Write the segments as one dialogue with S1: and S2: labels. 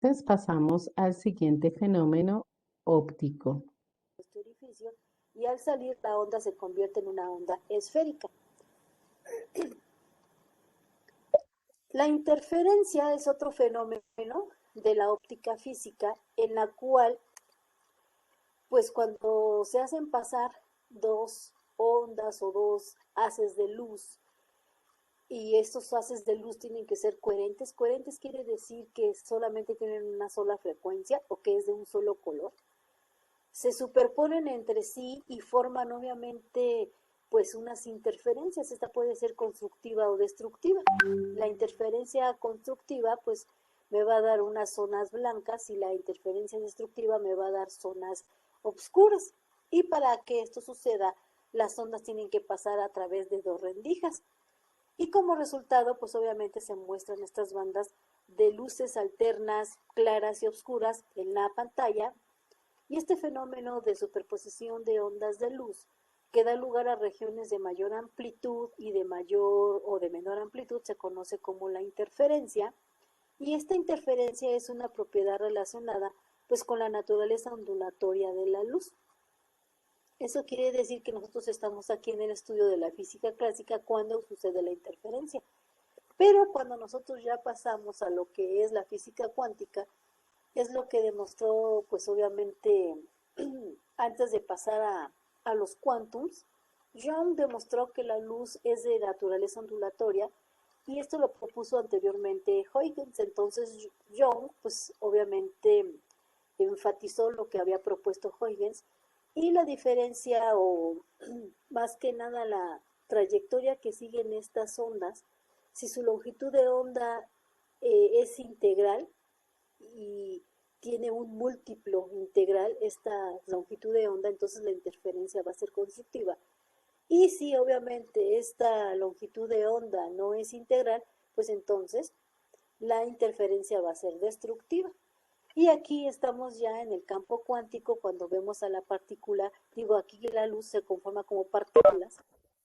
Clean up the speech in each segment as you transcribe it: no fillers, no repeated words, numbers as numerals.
S1: Entonces pasamos al siguiente fenómeno óptico.
S2: Este orificio y al salir la onda se convierte en una onda esférica. La interferencia es otro fenómeno de la óptica física en la cual, pues cuando se hacen pasar dos ondas o dos haces de luz y estos haces de luz tienen que ser coherentes. Coherentes quiere decir que solamente tienen una sola frecuencia o que es de un solo color. Se superponen entre sí y forman obviamente pues unas interferencias. Esta puede ser constructiva o destructiva. La interferencia constructiva pues me va a dar unas zonas blancas y la interferencia destructiva me va a dar zonas oscuras. Y para que esto suceda, las ondas tienen que pasar a través de dos rendijas. Y como resultado, pues obviamente se muestran estas bandas de luces alternas, claras y oscuras en la pantalla. Y este fenómeno de superposición de ondas de luz que da lugar a regiones de mayor amplitud y de mayor o de menor amplitud se conoce como la interferencia. Y esta interferencia es una propiedad relacionada pues con la naturaleza ondulatoria de la luz. Eso quiere decir que nosotros estamos aquí en el estudio de la física clásica cuando sucede la interferencia. Pero cuando nosotros ya pasamos a lo que es la física cuántica, es lo que demostró, pues obviamente, antes de pasar a los quantums, Young demostró que la luz es de naturaleza ondulatoria y esto lo propuso anteriormente Huygens. Entonces Young, pues obviamente, enfatizó lo que había propuesto Huygens y la diferencia o más que nada la trayectoria que siguen estas ondas, si su longitud de onda es integral y tiene un múltiplo integral esta longitud de onda, entonces la interferencia va a ser constructiva. Y si obviamente esta longitud de onda no es integral, pues entonces la interferencia va a ser destructiva. Y aquí estamos ya en el campo cuántico cuando vemos a la partícula, digo, aquí la luz se conforma como partículas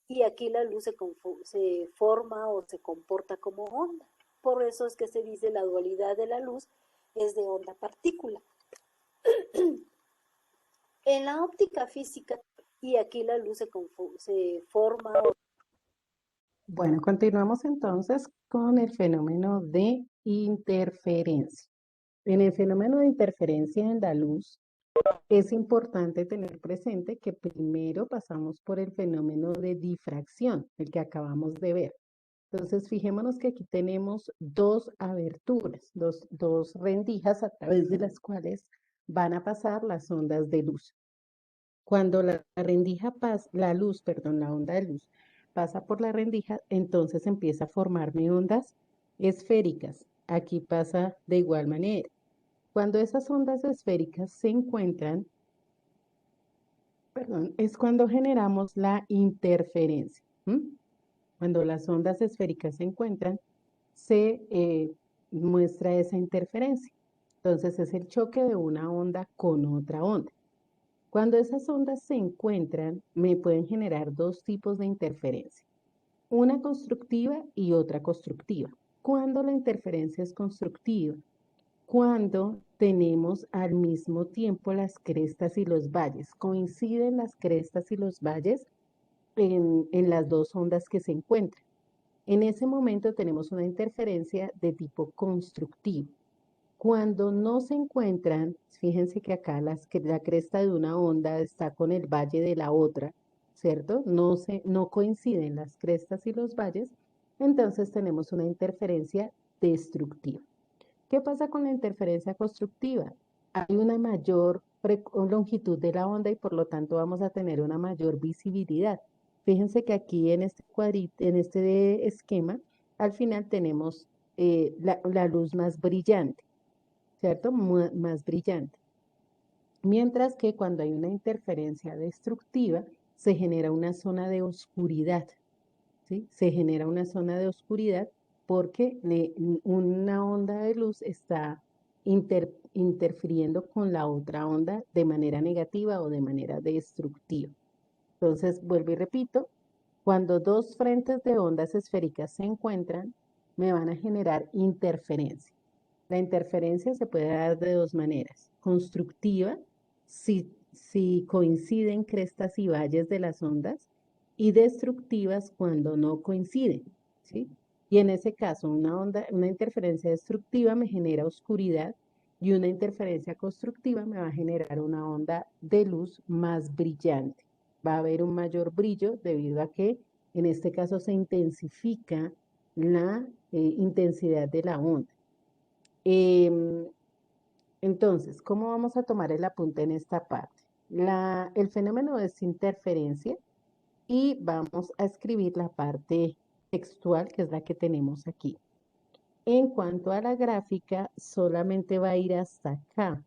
S2: y aquí la luz se forma o se comporta como onda. Por eso es que se dice la dualidad de la luz es de onda-partícula. En la óptica física, y aquí la luz se forma.
S1: Bueno, continuamos entonces con el fenómeno de interferencia. En el fenómeno de interferencia en la luz, es importante tener presente que primero pasamos por el fenómeno de difracción, el que acabamos de ver. Entonces, fijémonos que aquí tenemos dos aberturas, dos rendijas a través de las cuales van a pasar las ondas de luz. Cuando la rendija pasa, la luz, perdón, la onda de luz pasa por la rendija, entonces empieza a formarme ondas esféricas. Aquí pasa de igual manera. Cuando esas ondas esféricas se encuentran, perdón, es cuando generamos la interferencia. Cuando las ondas esféricas se encuentran, se muestra esa interferencia. Entonces es el choque de una onda con otra onda. Cuando esas ondas se encuentran, me pueden generar dos tipos de interferencia, una constructiva y otra constructiva. Cuando la interferencia es constructiva, cuando tenemos al mismo tiempo las crestas y los valles, coinciden las crestas y los valles en las dos ondas que se encuentran. En ese momento tenemos una interferencia de tipo constructivo. Cuando no se encuentran, fíjense que acá la cresta de una onda está con el valle de la otra, ¿cierto? No coinciden las crestas y los valles, entonces tenemos una interferencia destructiva. ¿Qué pasa con la interferencia constructiva? Hay una mayor longitud de la onda y por lo tanto vamos a tener una mayor visibilidad. Fíjense que aquí en este cuadrito, en este esquema, al final tenemos la luz más brillante, ¿cierto? Más brillante. Mientras que cuando hay una interferencia destructiva, se genera una zona de oscuridad, ¿sí? Se genera una zona de oscuridad porque una onda de luz está interfiriendo con la otra onda de manera negativa o de manera destructiva. Entonces, vuelvo y repito, cuando dos frentes de ondas esféricas se encuentran, me van a generar interferencia. La interferencia se puede dar de dos maneras. Constructiva, si coinciden crestas y valles de las ondas, y destructivas cuando no coinciden, ¿sí? Y en ese caso, una interferencia destructiva me genera oscuridad y una interferencia constructiva me va a generar una onda de luz más brillante. Va a haber un mayor brillo debido a que en este caso se intensifica la intensidad de la onda. Em, entonces, ¿cómo vamos a tomar el apunte en esta parte? El fenómeno es interferencia y vamos a escribir la parte textual, que es la que tenemos aquí. En cuanto a la gráfica, solamente va a ir hasta acá.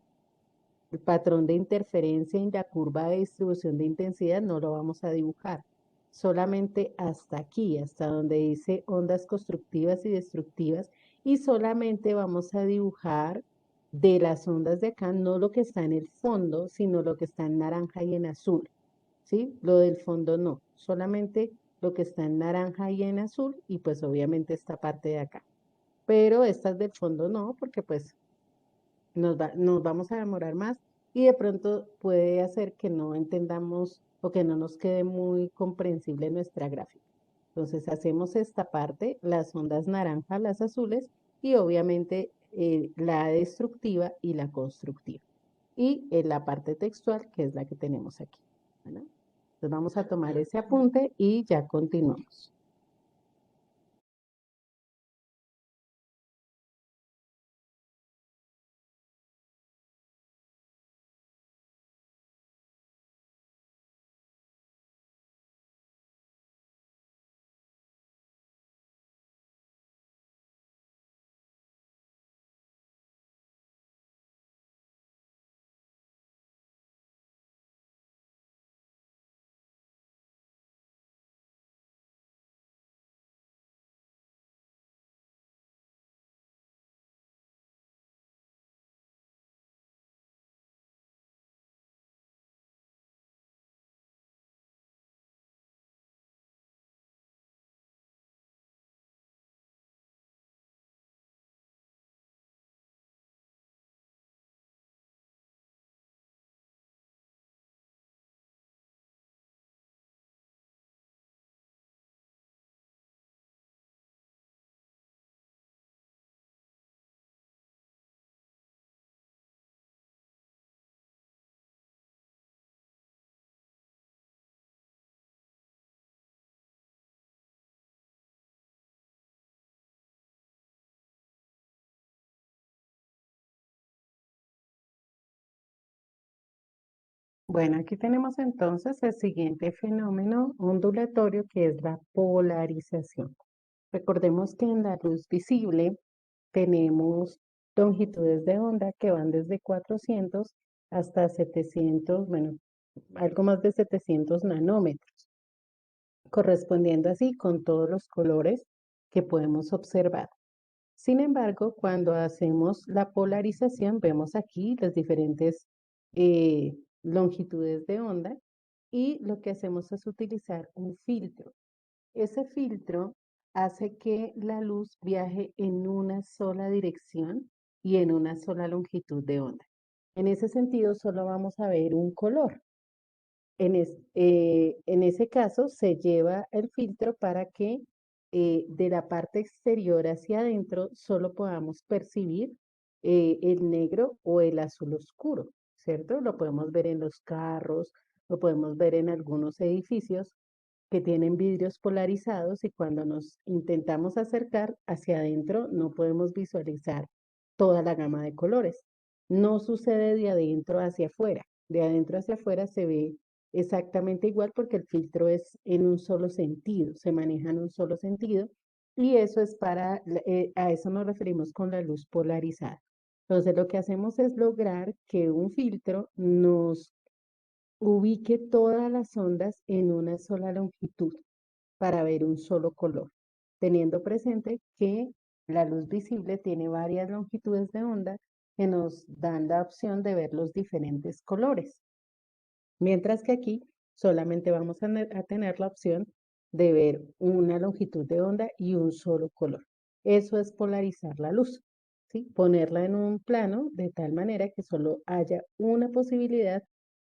S1: El patrón de interferencia en la curva de distribución de intensidad no lo vamos a dibujar. Solamente hasta aquí, hasta donde dice ondas constructivas y destructivas, y solamente vamos a dibujar de las ondas de acá, no lo que está en el fondo, sino lo que está en naranja y en azul, ¿sí? Lo del fondo no, solamente lo que está en naranja y en azul, y pues obviamente esta parte de acá. Pero estas del fondo no, porque pues nos vamos a demorar más y de pronto puede hacer que no entendamos o que no nos quede muy comprensible nuestra gráfica. Entonces hacemos esta parte, las ondas naranjas, las azules y obviamente la destructiva y la constructiva. Y en la parte textual, que es la que tenemos aquí. ¿Vale? Entonces vamos a tomar ese apunte y ya continuamos. Bueno, aquí tenemos entonces el siguiente fenómeno ondulatorio que es la polarización. Recordemos que en la luz visible tenemos longitudes de onda que van desde 400 hasta 700, bueno, algo más de 700 nanómetros, correspondiendo así con todos los colores que podemos observar. Sin embargo, cuando hacemos la polarización, vemos aquí las diferentes longitudes de onda y lo que hacemos es utilizar un filtro. Ese filtro hace que la luz viaje en una sola dirección y en una sola longitud de onda. En ese sentido, solo vamos a ver un color. En ese caso, se lleva el filtro para que de la parte exterior hacia adentro solo podamos percibir el negro o el azul oscuro, ¿cierto? Lo podemos ver en los carros, lo podemos ver en algunos edificios que tienen vidrios polarizados y cuando nos intentamos acercar hacia adentro no podemos visualizar toda la gama de colores. No sucede de adentro hacia afuera. De adentro hacia afuera se ve exactamente igual porque el filtro es en un solo sentido, se maneja en un solo sentido y eso es a eso nos referimos con la luz polarizada. Entonces lo que hacemos es lograr que un filtro nos ubique todas las ondas en una sola longitud para ver un solo color, teniendo presente que la luz visible tiene varias longitudes de onda que nos dan la opción de ver los diferentes colores. Mientras que aquí solamente vamos a tener la opción de ver una longitud de onda y un solo color. Eso es polarizar la luz. ¿sí? Ponerla en un plano de tal manera que solo haya una posibilidad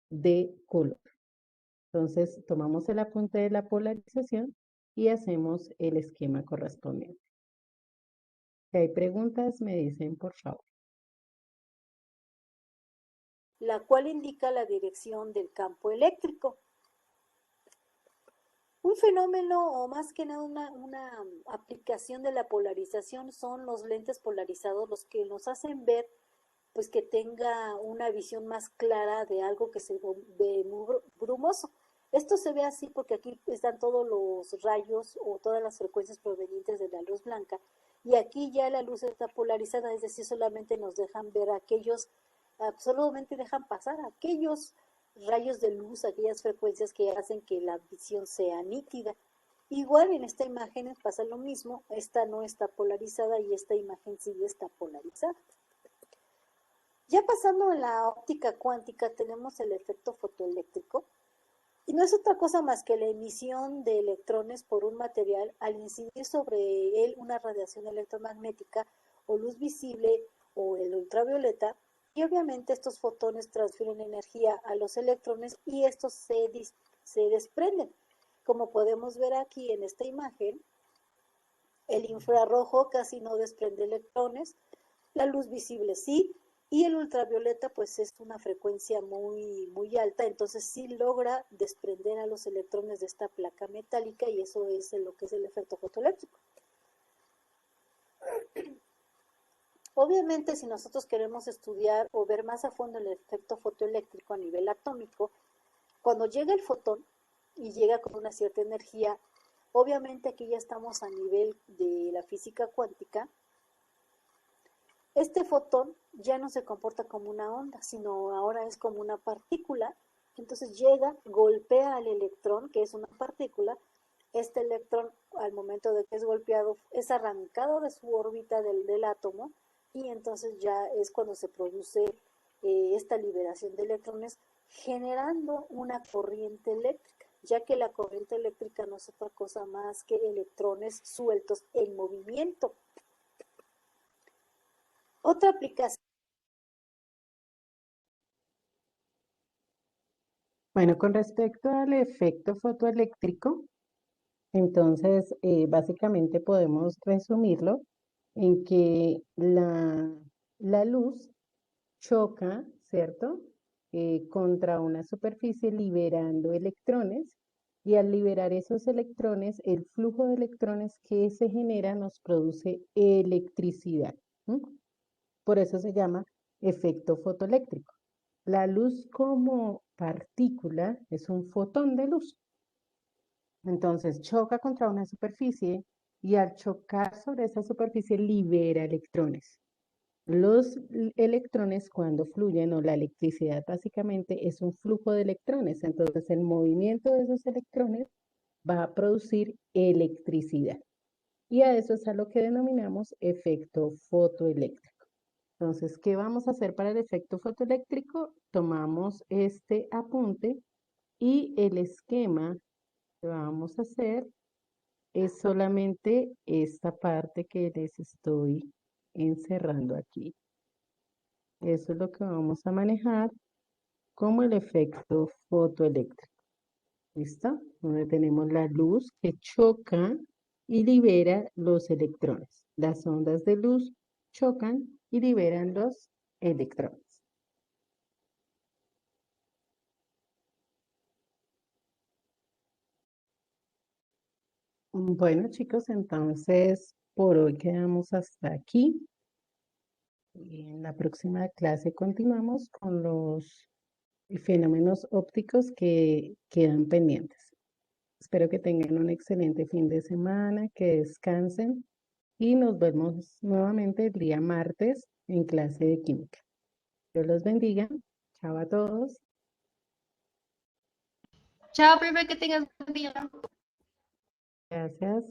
S1: de color. Entonces, tomamos el apunte de la polarización y hacemos el esquema correspondiente. Si hay preguntas, me dicen por favor.
S2: La cual indica la dirección del campo eléctrico. Un fenómeno o más que nada una aplicación de la polarización son los lentes polarizados los que nos hacen ver pues que tenga una visión más clara de algo que se ve muy brumoso. Esto se ve así porque aquí están todos los rayos o todas las frecuencias provenientes de la luz blanca y aquí ya la luz está polarizada, es decir, solamente nos dejan ver aquellos, solamente dejan pasar aquellos rayos de luz, aquellas frecuencias que hacen que la visión sea nítida. Igual en esta imagen pasa lo mismo, esta no está polarizada y esta imagen sí está polarizada. Ya pasando en la óptica cuántica tenemos el efecto fotoeléctrico y no es otra cosa más que la emisión de electrones por un material al incidir sobre él una radiación electromagnética o luz visible o el ultravioleta y obviamente estos fotones transfieren energía a los electrones y estos se desprenden. Como podemos ver aquí en esta imagen, el infrarrojo casi no desprende electrones, la luz visible sí, y el ultravioleta pues es una frecuencia muy alta, entonces sí logra desprender a los electrones de esta placa metálica y eso es lo que es el efecto fotoeléctrico. Obviamente, si nosotros queremos estudiar o ver más a fondo el efecto fotoeléctrico a nivel atómico, cuando llega el fotón y llega con una cierta energía, obviamente aquí ya estamos a nivel de la física cuántica, este fotón ya no se comporta como una onda, sino ahora es como una partícula. Entonces llega, golpea al electrón, que es una partícula. Este electrón, al momento de que es golpeado, es arrancado de su órbita del átomo y entonces ya es cuando se produce esta liberación de electrones, generando una corriente eléctrica, ya que la corriente eléctrica no es otra cosa más que electrones sueltos en movimiento. Otra aplicación.
S1: Bueno, con respecto al efecto fotoeléctrico, entonces básicamente podemos resumirlo en que la luz choca, ¿cierto? Contra una superficie liberando electrones y al liberar esos electrones, el flujo de electrones que se genera nos produce electricidad. ¿M? Por eso se llama efecto fotoeléctrico. La luz como partícula es un fotón de luz. Entonces choca contra una superficie y al chocar sobre esa superficie libera electrones. Los electrones cuando fluyen o la electricidad básicamente es un flujo de electrones. Entonces el movimiento de esos electrones va a producir electricidad. Y a eso es a lo que denominamos efecto fotoeléctrico. Entonces, ¿qué vamos a hacer para el efecto fotoeléctrico? Tomamos este apunte y el esquema que vamos a hacer es solamente esta parte que les estoy encerrando aquí. Eso es lo que vamos a manejar como el efecto fotoeléctrico. ¿Listo? Donde tenemos la luz que choca y libera los electrones. Las ondas de luz chocan y liberan los electrones. Bueno, chicos, entonces por hoy quedamos hasta aquí. Y en la próxima clase continuamos con los fenómenos ópticos que quedan pendientes. Espero que tengan un excelente fin de semana, que descansen y nos vemos nuevamente el día martes en clase de química. Dios los bendiga. Chao a todos.
S3: Chao, profe, que tengas buen día.
S1: Gracias.